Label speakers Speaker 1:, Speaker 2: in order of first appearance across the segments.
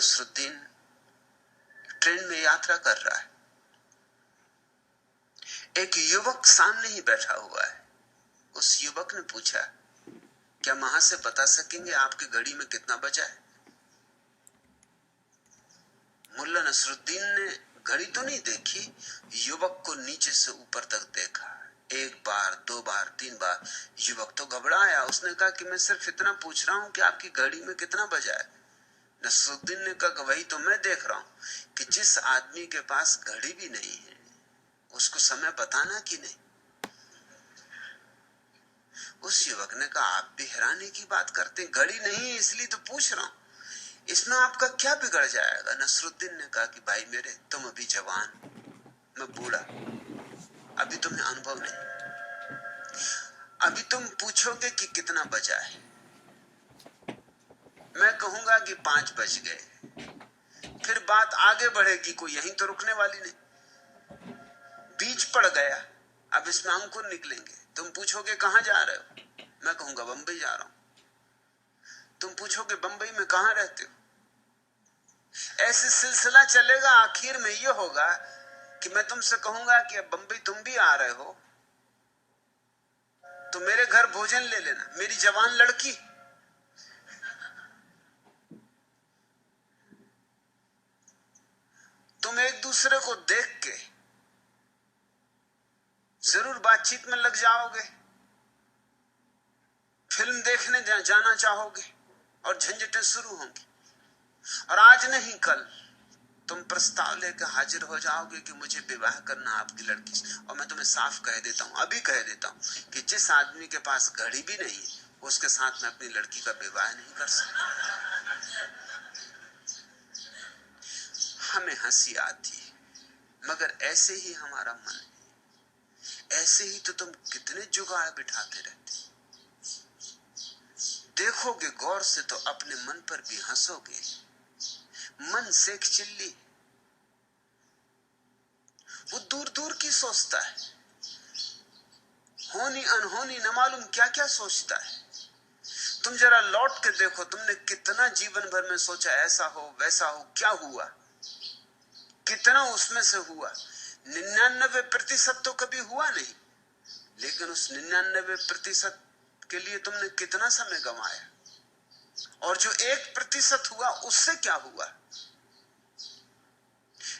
Speaker 1: Nasruddin train में यात्रा कर रहा है। एक युवक सामने ही बैठा हुआ है। उस युवक ने पूछा, क्या वहां से बता सकेंगे आपकी घड़ी में कितना बजा है? मुल्ला नसरुद्दीन ने घड़ी तो नहीं देखी, युवक को नीचे से ऊपर तक देखा। एक बार, दो बार, तीन बार। युवक तो घबराया। उसने कहा कि मैं सिर्फ इतना पूछ रहा हूं कि आपकी घड़ी में कितना बजा है। नसरुद्दीन ने कहा, वही तो मैं देख रहा हूं कि जिस आदमी के पास घड़ी भी नहीं है उसको समय बताना कि नहीं। उस युवक ने कहा, आप भी हैरानी की बात करते हैं, घड़ी नहीं है इसलिए तो पूछ रहा हूं, इसमें आपका क्या बिगड़ जाएगा? नसरुद्दीन ने कहा कि भाई मेरे, तुम अभी जवान, मैं बूढ़ा, अभी तुम्हें अनुभव नहीं। अभी तुम पूछोगे कि कितना बजा है, मैं कहूंगा कि 5 बज गए, फिर बात आगे बढ़ेगी, कोई यहीं तो रुकने वाली नहीं। बीच पड़ गया, अब इसमें अंकुर निकलेंगे। तुम पूछोगे कहां जा रहे हो, मैं कहूंगा बंबई जा रहा हूं। तुम पूछोगे बंबई में कहां रहते हो। ऐसे सिलसिला चलेगा। आखिर में यह होगा कि मैं तुमसे कहूंगा कि अब बंबई तुम भी आ रहे हो तो मेरे घर भोजन ले लेना। मेरी जवान लड़की, तुम एक दूसरे को देख के जरूर बातचीत में लग जाओगे, फिल्म देखने जाना चाहोगे और झंझटें शुरू होंगी। और आज नहीं कल तुम प्रस्ताव लेकर हाजिर हो जाओगे कि मुझे विवाह करना आपकी लड़की से। और मैं तुम्हें साफ कह देता हूं, अभी कह देता हूं कि जिस आदमी के पास घड़ी भी नहीं उसके साथ मैं अपनी लड़की का विवाह नहीं कर सकता। हमें हंसी आती है मगर ऐसे ही हमारा मन है। ऐसे ही तो तुम कितने जुगाड़ बिठाते रहते। देखोगे गौर से तो अपने मन पर भी हंसोगे। मन सेक चिल्ली, वो दूर दूर की सोचता है, होनी अनहोनी न मालूम क्या क्या सोचता है। तुम जरा लौट के देखो, तुमने कितना जीवन भर में सोचा ऐसा हो वैसा हो, क्या हुआ, कितना उसमें से हुआ। 99% तो कभी हुआ नहीं, लेकिन उस 99% के लिए तुमने कितना समय गंवाया। और जो 1% हुआ उससे क्या हुआ।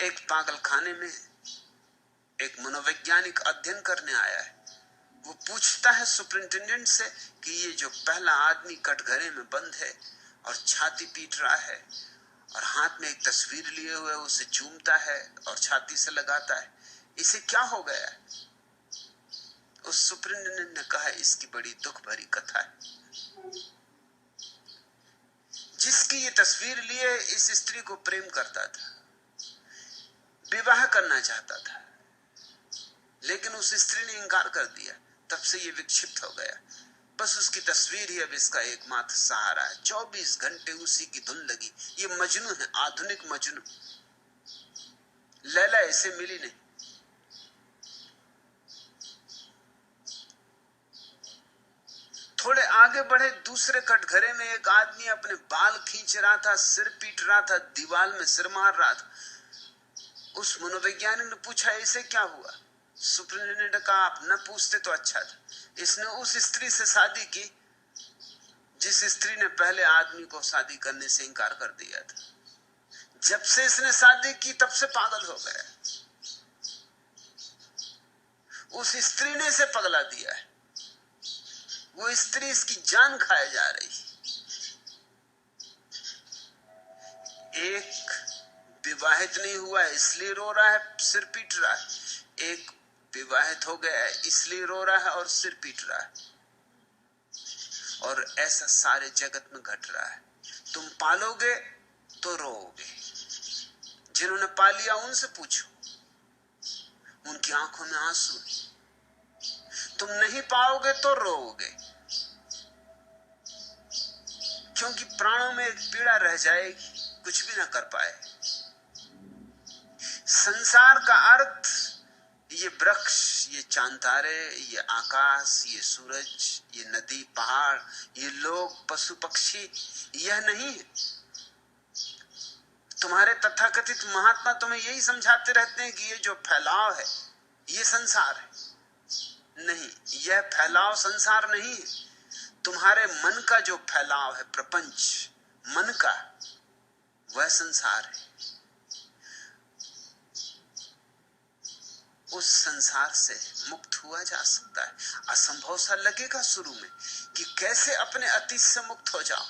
Speaker 1: एक पागल खाने में एक मनोवैज्ञानिक अध्ययन करने आया है। वो पूछता है सुपरिंटेंडेंट से कि ये जो पहला आदमी कटघरे में बंद है और छाती पीट रहा है और हाथ में एक तस्वीर लिए हुए उसे चूमता है और छाती से लगाता है, इसे क्या हो गया। उस सुपरिंटेंडेंट ने कहा, इसकी बड़ी दुख भरी कथा है। जिसकी ये तस्वीर लिए इस स्त्री को प्रेम करता था, विवाह करना चाहता था, लेकिन उस स्त्री ने इंकार कर दिया। तब से ये विक्षिप्त हो गया। बस उसकी तस्वीर ही अब इसका एकमात्र सहारा है। 24 घंटे उसी की धुन लगी। ये मजनू है, आधुनिक मजनू। लैला इसे मिली नहीं। थोड़े आगे बढ़े, दूसरे कटघरे में एक आदमी अपने बाल खींच रहा था, सिर पीट रहा था, दीवार में सिर मार रहा था। उस मनोवैज्ञानिक ने पूछा, इसे क्या हुआ। सुपरिंटेंडेंट ने कहा, आप न पूछते तो अच्छा था। इसने उस स्त्री से शादी की जिस स्त्री ने पहले आदमी को शादी करने से इंकार कर दिया था। जब से इसने शादी की तब से पागल हो गया। उस स्त्री ने इसे पगला दिया है। वो स्त्री इसकी जान खाए जा रही। एक विवाहित नहीं हुआ है इसलिए रो रहा है, सिर पीट रहा है। एक विवाहित हो गया है इसलिए रो रहा है और सिर पीट रहा है। और ऐसा सारे जगत में घट रहा है। तुम पालोगे तो रोओगे। जिन्होंने पा लिया उनसे पूछो, उनकी आंखों में आंसू। तुम नहीं पाओगे तो रोओगे, क्योंकि प्राणों में एक पीड़ा रह जाएगी, कुछ भी ना कर पाए। संसार का अर्थ ये वृक्ष, ये चांतारे, ये आकाश, ये सूरज, ये नदी, पहाड़, ये लोग, पशु पक्षी, यह नहीं है। तुम्हारे तथाकथित महात्मा तुम्हें यही समझाते रहते हैं कि ये जो फैलाव है ये संसार है। नहीं, यह फैलाव संसार नहीं है। तुम्हारे मन का जो फैलाव है, प्रपंच मन का, वह संसार है। उस संसार से मुक्त हुआ जा सकता है। असंभव सा लगेगा शुरू में कि कैसे अपने अतीत से मुक्त हो जाओ,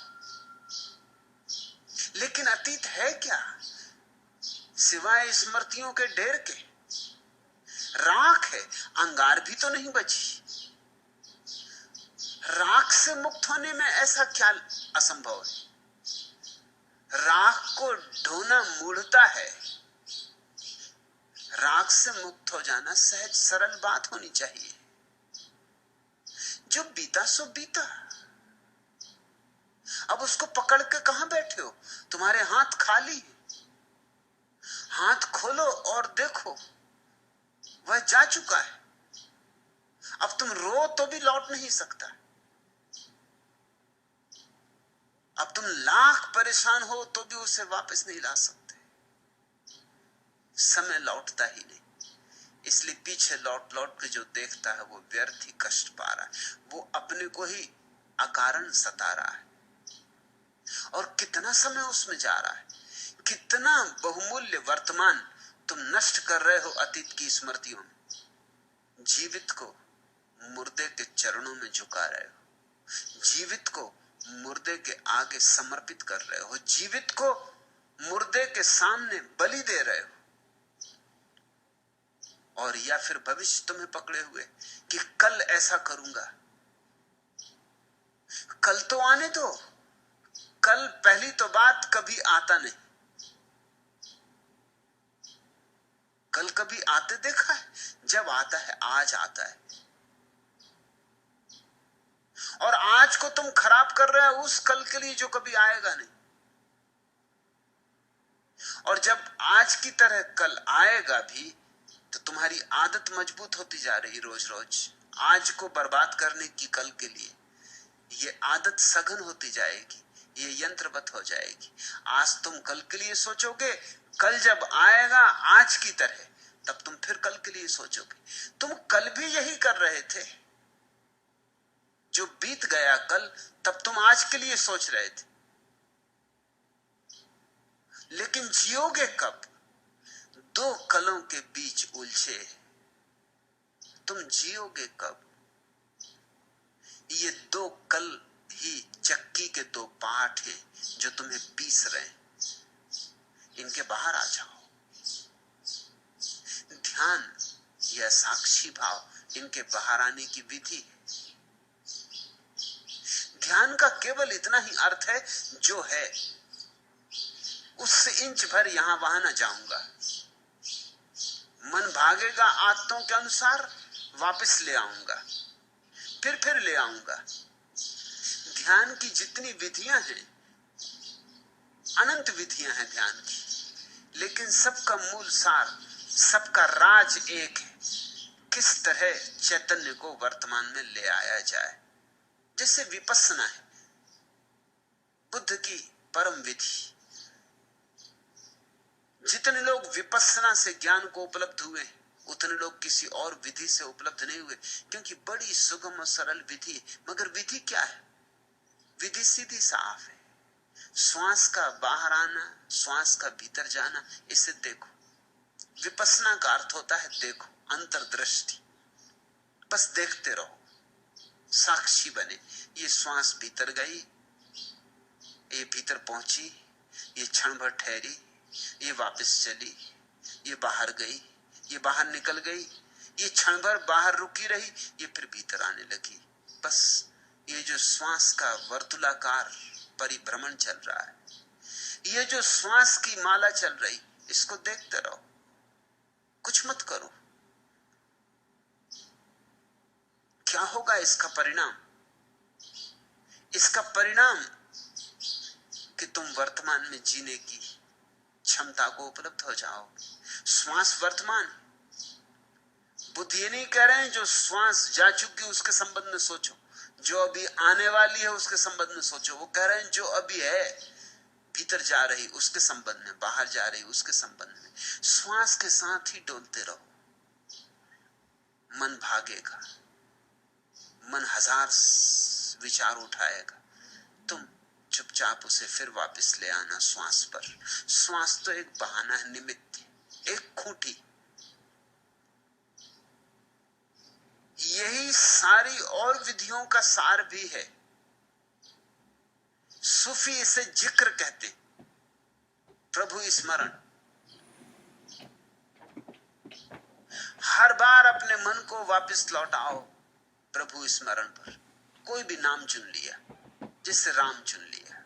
Speaker 1: लेकिन अतीत है क्या सिवाय स्मृतियों के ढेर के? राख है, अंगार भी तो नहीं बची। राख से मुक्त होने में ऐसा क्या असंभव है? राख को ढोना मूढ़ता है। राख से मुक्त हो जाना सहज सरल बात होनी चाहिए। जो बीता सो बीता, अब उसको पकड़ के कहां बैठे हो? तुम्हारे हाथ खाली, हाथ खोलो और देखो, वह जा चुका है। अब तुम रो तो भी लौट नहीं सकता। अब तुम लाख परेशान हो तो भी उसे वापस नहीं ला सकते। समय लौटता ही नहीं, इसलिए पीछे लौट लौट के जो देखता है वो व्यर्थ ही कष्ट पा रहा है। वो अपने को ही अकारण सता रहा है। और कितना समय उसमें जा रहा है, कितना बहुमूल्य वर्तमान तुम नष्ट कर रहे हो अतीत की स्मृतियों में। जीवित को मुर्दे के चरणों में झुका रहे हो, जीवित को मुर्दे के आगे समर्पित कर रहे हो, जीवित को मुर्दे के सामने बलि दे रहे हो। और या फिर भविष्य तुम्हें पकड़े हुए कि कल ऐसा करूंगा। कल तो आने दो। कल पहली तो बात कभी आता नहीं। कल कभी आते देखा है? जब आता है आज आता है। और आज को तुम खराब कर रहे हो उस कल के लिए जो कभी आएगा नहीं। और जब आज की तरह कल आएगा भी तो तुम्हारी आदत मजबूत होती जा रही रोज रोज आज को बर्बाद करने की कल के लिए। ये आदत सघन होती जाएगी, ये यंत्रवत हो जाएगी। आज तुम कल के लिए सोचोगे, कल जब आएगा आज की तरह तब तुम फिर कल के लिए सोचोगे। तुम कल भी यही कर रहे थे। जो बीत गया कल, तब तुम आज के लिए सोच रहे थे। लेकिन जियोगे कब? दो कलों के बीच उलझे तुम जियोगे कब? ये दो कल ही चक्की के दो पार्ट हैं जो तुम्हें पीस रहे हैं। इनके बाहर आ जाओ। ध्यान या साक्षी भाव इनके बाहर आने की विधि है। ध्यान का केवल इतना ही अर्थ है, जो है उससे इंच भर यहां वहां न जाऊंगा। मन भागेगा आदतों के अनुसार, वापस ले आऊंगा, फिर ले आऊंगा। ध्यान की जितनी विधियां हैं, अनंत विधियां हैं ध्यान की, लेकिन सबका मूल सार, सबका राज एक है। किस तरह चैतन्य को वर्तमान में ले आया जाए। जैसे विपस्सना है, बुद्ध की परम विधि। जितने लोग विपस्सना से ज्ञान को उपलब्ध हुए, उतने लोग किसी और विधि से उपलब्ध नहीं हुए, क्योंकि बड़ी सुगम और सरल विधि है। मगर विधि क्या है? विधि सीधी साफ है। श्वास का बाहर आना, श्वास का भीतर जाना, इसे देखो। विपस्सना का अर्थ होता है देखो, अंतर्दृष्टि। बस देखते रहो, साक्षी बने। ये श्वास भीतर गई, ये भीतर पहुंची, ये क्षण भर ठहरी, ये वापस चली, ये बाहर गई, ये बाहर निकल गई, ये क्षण भर बाहर रुकी रही, ये फिर भीतर आने लगी। बस ये जो श्वास का वर्तुलाकार परिभ्रमण चल रहा है, ये जो श्वास की माला चल रही, इसको देखते रहो, कुछ मत करो। क्या होगा इसका परिणाम? इसका परिणाम कि तुम वर्तमान में जीने की क्षमता को उपलब्ध हो जाओ। श्वास वर्तमान। बुद्ध ये नहीं कह रहे हैं जो श्वास जा चुकी उसके संबंध में सोचो, जो अभी आने वाली है उसके संबंध में सोचो। वो कह रहे हैं जो अभी है, भीतर जा रही उसके संबंध में, बाहर जा रही उसके संबंध में। श्वास के साथ ही डोलते रहो। मन भागेगा, मन हजार विचार उठाएगा, तुम चुपचाप उसे फिर वापस ले आना श्वास पर। श्वास तो एक बहाना है, निमित्त, एक खूंटी। यही सारी और विधियों का सार भी है। सूफी इसे जिक्र कहते, प्रभु स्मरण। हर बार अपने मन को वापस लौटाओ प्रभु स्मरण पर। कोई भी नाम चुन लिया, जिससे राम चुन लिया,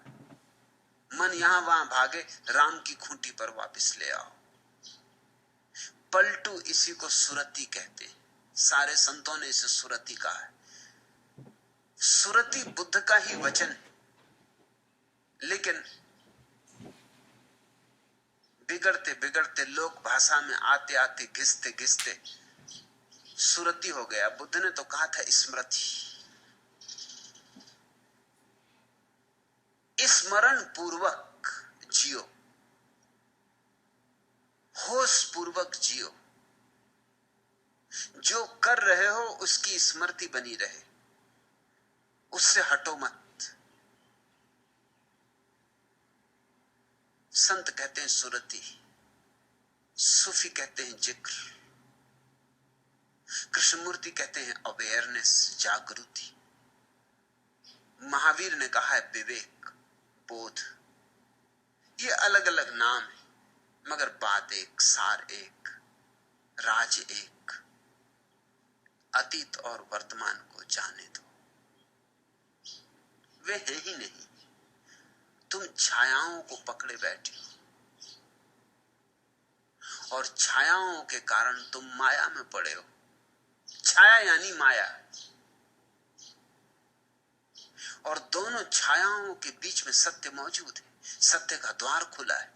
Speaker 1: मन यहां वहां भागे, राम की खूंटी पर वापस ले आओ। पलटू इसी को सुरति कहते हैं। सारे संतों ने इसे सुरति कहा है। सुरति बुद्ध का ही वचन है, लेकिन बिगड़ते बिगड़ते लोक भाषा में आते आते घिसते घिसते सुरति हो गया। बुद्ध ने तो कहा था स्मृति। स्मरण पूर्वक जियो, होश पूर्वक जियो। जो कर रहे हो उसकी स्मृति बनी रहे, उससे हटो मत। संत कहते हैं सुरति, सूफी कहते हैं जिक्र, कृष्णमूर्ति कहते हैं अवेयरनेस, जागृति। महावीर ने कहा है विवेक, बोध। ये अलग अलग नाम है, मगर बात एक, सार एक, राज एक। अतीत और वर्तमान को जाने दो, वे हैं ही नहीं। तुम छायाओं को पकड़े बैठे हो, और छायाओं के कारण तुम माया में पड़े हो। छाया यानी माया, और दोनों छायाओं के बीच में सत्य मौजूद है। सत्य का द्वार खुला है।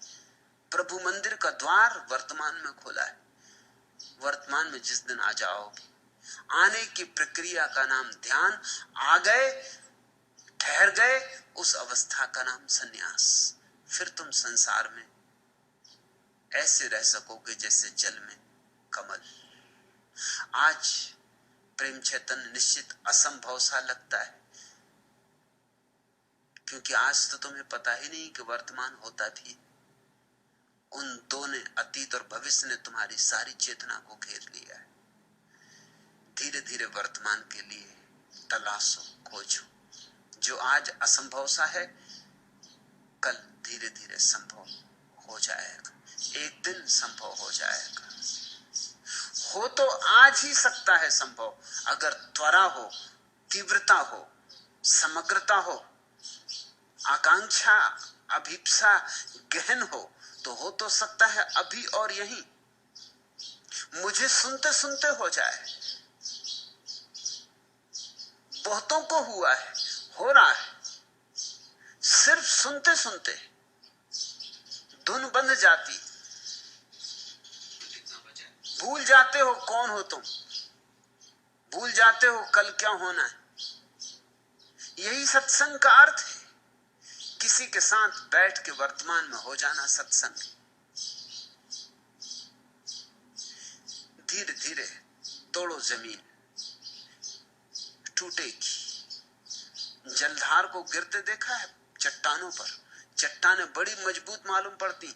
Speaker 1: प्रभु मंदिर का द्वार वर्तमान में खुला है। वर्तमान में जिस दिन आ जाओगे, आने की प्रक्रिया का नाम ध्यान। आ गए, ठहर गए, उस अवस्था का नाम संन्यास। फिर तुम संसार में ऐसे रह सकोगे जैसे जल में कमल। आज प्रेम चैतन्य निश्चित असंभव सा लगता है, क्योंकि आज तो तुम्हें पता ही नहीं कि वर्तमान होता भी। उन दो ने, अतीत और भविष्य ने, तुम्हारी सारी चेतना को घेर लिया है। धीरे धीरे वर्तमान के लिए तलाशो, खोजो। जो आज असंभव सा है, कल धीरे धीरे संभव हो जाएगा। एक दिन संभव हो जाएगा। हो तो आज ही सकता है संभव, अगर त्वरा हो, तीव्रता हो, समग्रता हो, आकांक्षा, अभिप्सा गहन हो तो सकता है अभी और यहीं। मुझे सुनते सुनते हो जाए, बहुतों को हुआ है, हो रहा है। सिर्फ सुनते सुनते धुन बंध जाती, भूल जाते हो कौन हो तुम, भूल जाते हो कल क्या होना है। यही सत्संग का अर्थ है। किसी के साथ बैठ के वर्तमान में हो जाना सत्संग। धीरे धीरे तोड़ो जमीन, टूटेगी। जलधार को गिरते देखा है चट्टानों पर। चट्टानें बड़ी मजबूत मालूम पड़ती,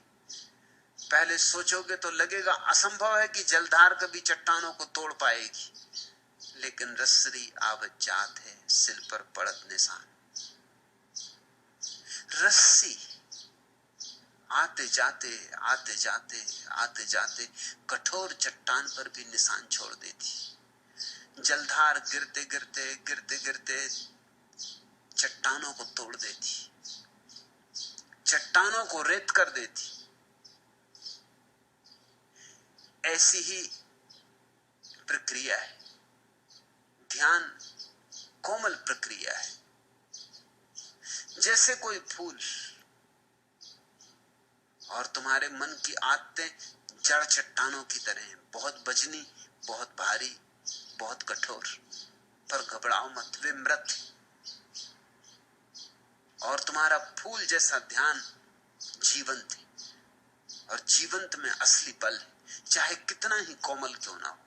Speaker 1: पहले सोचोगे तो लगेगा असंभव है कि जलधार कभी चट्टानों को तोड़ पाएगी, लेकिन रस्सी आवत जात है, सिल पर पड़त निशान। रस्सी आते जाते आते जाते आते जाते कठोर चट्टान पर भी निशान छोड़ देती। जलधार गिरते गिरते गिरते गिरते चट्टानों को तोड़ देती, चट्टानों को रेत कर देती। ऐसी ही प्रक्रिया है। ध्यान कोमल प्रक्रिया है। जैसे कोई फूल, और तुम्हारे मन की आदतें जड़ चट्टानों की तरह हैं, बहुत वजनी, बहुत भारी, बहुत कठोर। पर घबराओ मत, वे मृत। और तुम्हारा फूल जैसा ध्यान जीवंत है, और जीवंत में असली पल है, चाहे कितना ही कोमल क्यों ना हो।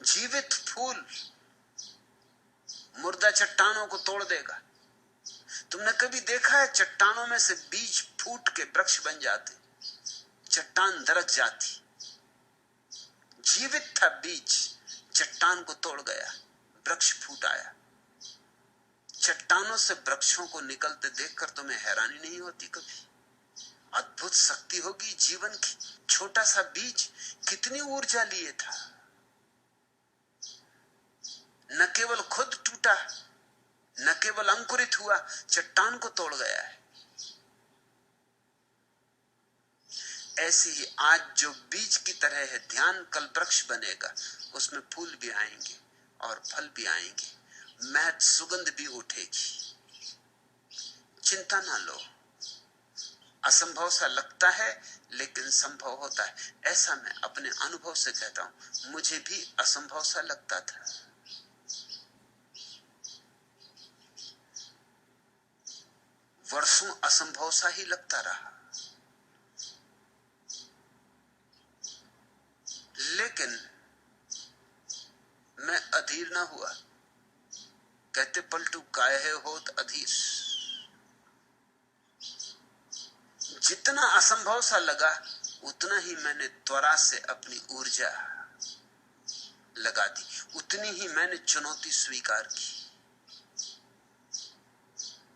Speaker 1: जीवित फूल मुर्दा चट्टानों को तोड़ देगा। तुमने कभी देखा है चट्टानों में से बीज फूट के वृक्ष बन जाते, चट्टान दरक जाती। जीवित था बीज, चट्टान को तोड़ गया, वृक्ष फूट आया। चट्टानों से वृक्षों को निकलते देखकर तुम्हें हैरानी नहीं होती कभी? अद्भुत शक्ति होगी जीवन की। छोटा सा बीज कितनी ऊर्जा लिए था, न केवल खुद टूटा, न केवल अंकुरित हुआ, चट्टान को तोड़ गया है। ऐसे ही आज जो बीज की तरह है ध्यान, कल वृक्ष बनेगा, उसमें फूल भी आएंगे और फल भी आएंगे, महक सुगंध भी उठेगी। चिंता ना लो, असंभव सा लगता है लेकिन संभव होता है, ऐसा मैं अपने अनुभव से कहता हूं। मुझे भी असंभव सा लगता था, वर्षों असंभव सा ही लगता रहा, लेकिन मैं अधीर ना हुआ। कहते पलटू काहे होत अधीर। जितना असंभव सा लगा उतना ही मैंने त्वरा से अपनी ऊर्जा लगा दी, उतनी ही मैंने चुनौती स्वीकार की।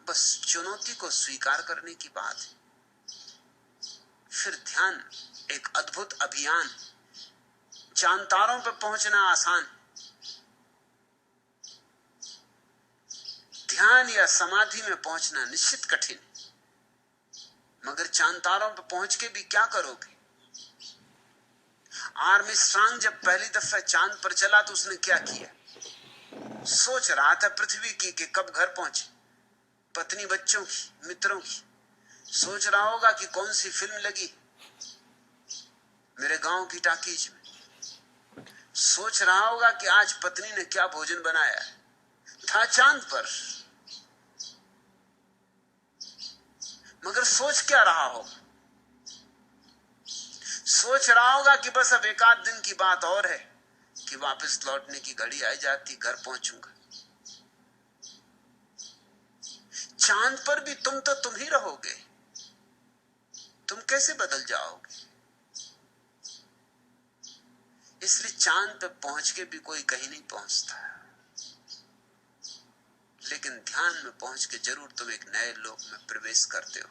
Speaker 1: बस चुनौती को स्वीकार करने की बात है। फिर ध्यान एक अद्भुत अभियान। चांद तारों पर पहुंचना आसान, ध्यान या समाधि में पहुंचना निश्चित कठिन। मगर चांद तारों पर पहुंच के भी क्या करोगे? आर्मस्ट्रांग जब पहली दफा चांद पर चला तो उसने क्या किया? सोच रहा था पृथ्वी की कि कब घर पहुंचे, पत्नी बच्चों की, मित्रों की। सोच रहा होगा कि कौन सी फिल्म लगी मेरे गांव की टाकीज में। सोच रहा होगा कि आज पत्नी ने क्या भोजन बनाया है। था चांद पर, मगर सोच क्या रहा होगा? सोच रहा होगा कि बस अब एक आध दिन की बात और है कि वापस लौटने की घड़ी आ जाती, घर पहुंचूंगा। चांद पर भी तुम तो तुम ही रहोगे, तुम कैसे बदल जाओगे? इसलिए चांद पे पहुंच के भी कोई कहीं नहीं पहुंचता, लेकिन ध्यान में पहुंच के जरूर तुम एक नए लोक में प्रवेश करते हो।